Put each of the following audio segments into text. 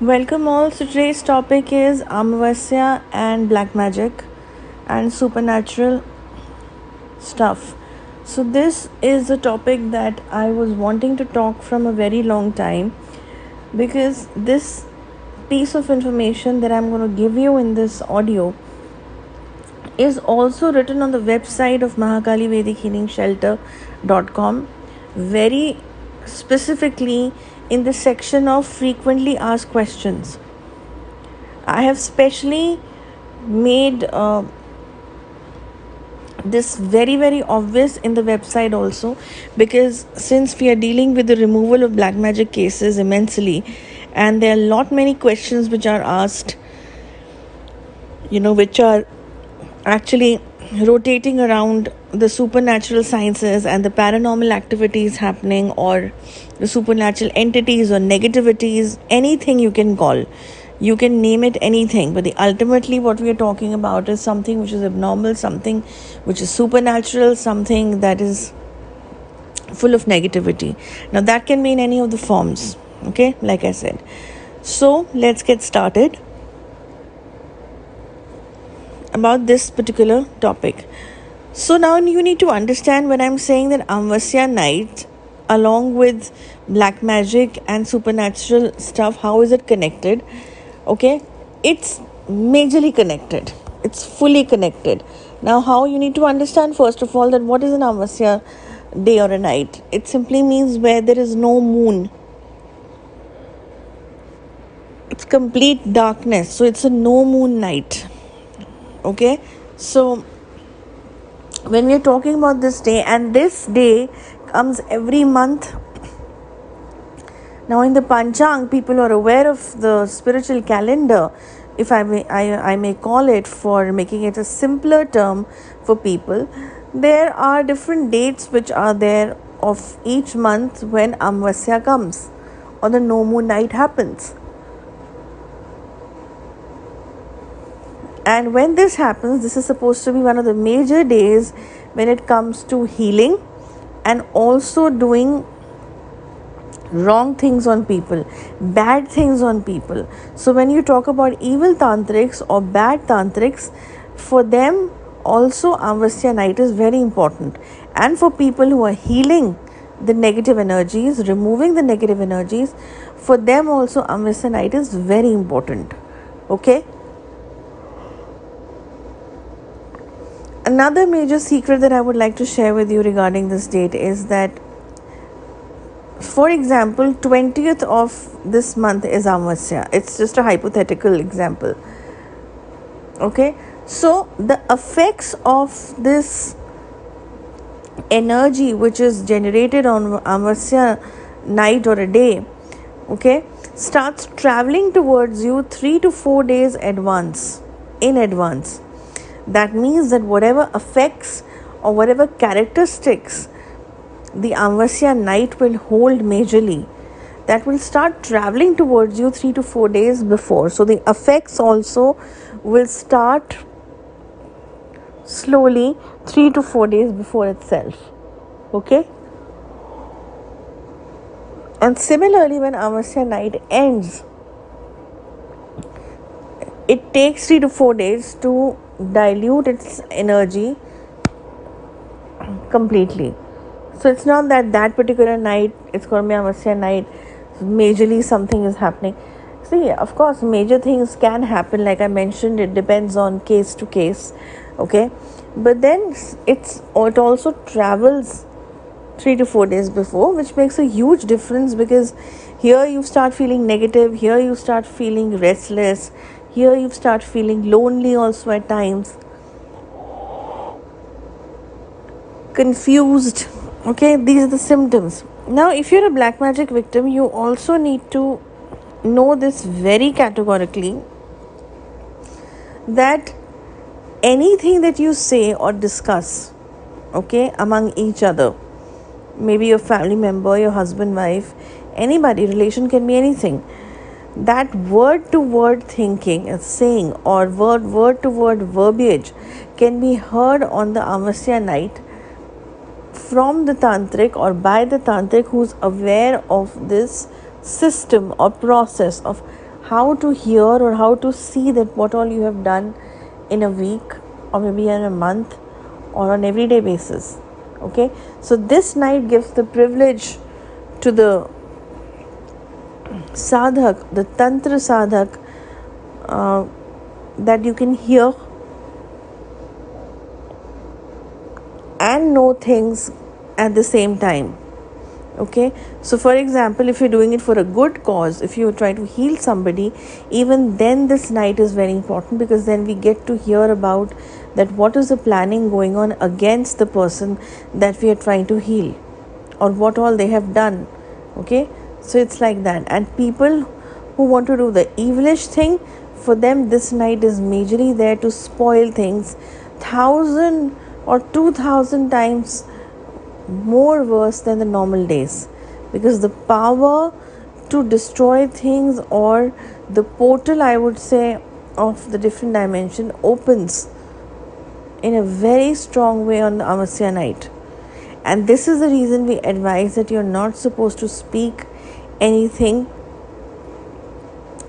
Welcome all. So today's topic is Amavasya and black magic and supernatural stuff. So this is a topic that I was wanting to talk from a very long time, because this piece of information that I'm going to give you in this audio is also written on the website of Mahakali Vedic Healing Shelter.com, very specifically in the section of frequently asked questions. I have specially made this very obvious in the website also, because since we are dealing with the removal of black magic cases immensely, and there are many questions which are asked, which are actually rotating around the supernatural sciences and the paranormal activities happening, or the supernatural entities or negativities, anything you can call. You can name it anything, but ultimately what we are talking about is something which is abnormal, something which is supernatural, something that is full of negativity. Now that can be in any of the forms, okay, like I said. So let's get started about this particular topic. So now you need to understand, when I'm saying that Amavasya night along with black magic and supernatural stuff, how is it connected? Okay, it's majorly connected. It's fully connected. Now how you need to understand, first of all, that what is an Amavasya day or a night? It simply means where there is no moon. It's complete darkness. So it's a no moon night. Okay, so when we are talking about this day, and this day comes every month. Now in the Panchang, people are aware of the spiritual calendar, if I may call it, for making it a simpler term for people. There are different dates which are there of each month when Amavasya comes or the no moon night happens. And when this happens, this is supposed to be one of the major days when it comes to healing and also doing wrong things on people, bad things on people. So when you talk about evil tantrics or bad tantrics, for them also Amavasya night is very important. And for people who are healing the negative energies, removing the negative energies, for them also Amavasya night is very important. Okay. Another major secret that I would like to share with you regarding this date is that, for example, 20th of this month is Amavasya. It's just a hypothetical example. Okay, so the effects of this energy which is generated on Amavasya night or a day, okay, starts traveling towards you 3 to 4 days in advance. That means that whatever effects or whatever characteristics the Amavasya night will hold majorly, that will start traveling towards you 3 to 4 days before. So the effects also will start slowly 3 to 4 days before itself. Okay? And similarly, when Amavasya night ends, it takes 3 to 4 days to dilute its energy completely. So it's not that particular night, it's going to be Amavasya night, majorly something is happening. See, of course, major things can happen. Like I mentioned, it depends on case to case. Okay. But then it also travels 3 to 4 days before, which makes a huge difference, because here you start feeling negative, here you start feeling restless, here you start feeling lonely also at times, confused. Okay, these are the symptoms. Now, if you're a black magic victim, you also need to know this very categorically, that anything that you say or discuss, okay, among each other, maybe your family member, your husband, wife, anybody, relation, can be anything, that word to word thinking, saying, or word to word verbiage can be heard on the Amavasya night from the tantric or by the tantric who's aware of this system or process of how to hear or how to see that what all you have done in a week or maybe in a month or on everyday basis. Okay, so this night gives the privilege to the sadhak, the tantra sadhak, that you can hear and know things at the same time. Okay, so for example, if you're doing it for a good cause, if you try to heal somebody, even then this night is very important, because then we get to hear about that what is the planning going on against the person that we are trying to heal, or what all they have done. Okay, so it's like that. And people who want to do the evilish thing, for them this night is majorly there to spoil things 1,000 or 2,000 times more worse than the normal days, because the power to destroy things, or the portal, I would say, of the different dimension opens in a very strong way on the Amavasya night. And this is the reason we advise that you're not supposed to speak anything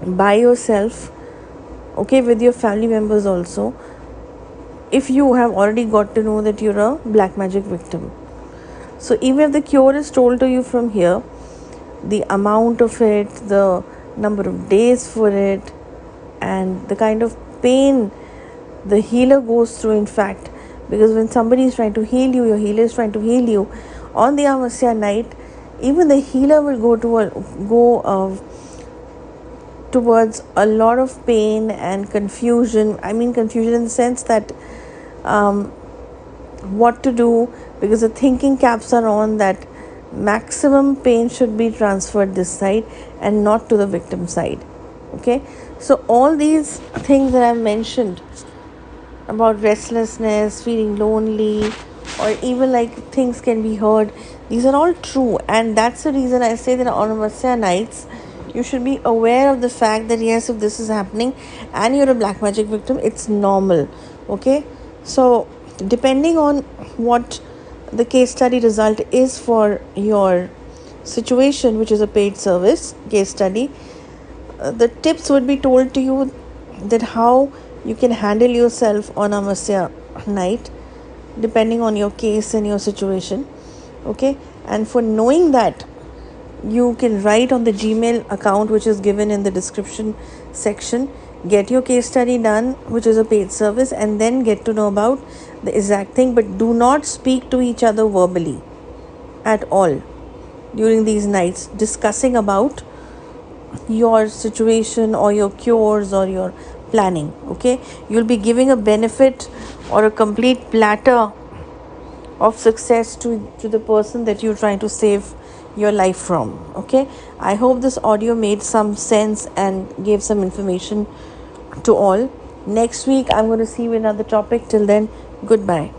by yourself, okay, with your family members also, if you have already got to know that you're a black magic victim. So even if the cure is told to you from here, the amount of it, the number of days for it, and the kind of pain the healer goes through, in fact, because when somebody is trying to heal you, your healer is trying to heal you on the Amavasya night, even the healer will go towards a lot of pain and confusion. I mean confusion in the sense that what to do, because the thinking caps are on that maximum pain should be transferred this side and not to the victim side. Okay, so all these things that I've mentioned about restlessness, feeling lonely, or even like things can be heard, these are all true. And that's the reason I say that on Amavasya nights you should be aware of the fact that yes, if this is happening and you're a black magic victim, it's normal. Okay, so depending on what the case study result is for your situation, which is a paid service case study, the tips would be told to you, that how you can handle yourself on Amavasya night depending on your case and your situation. Okay, and for knowing that, you can write on the Gmail account which is given in the description section, get your case study done, which is a paid service, and then get to know about the exact thing. But do not speak to each other verbally at all during these nights, discussing about your situation or your cures or your planning. Okay, you'll be giving a benefit or a complete platter of success to the person that you're trying to save your life from. Okay, I hope this audio made some sense and gave some information to all. Next week I'm going to see you with another topic. Till then, goodbye.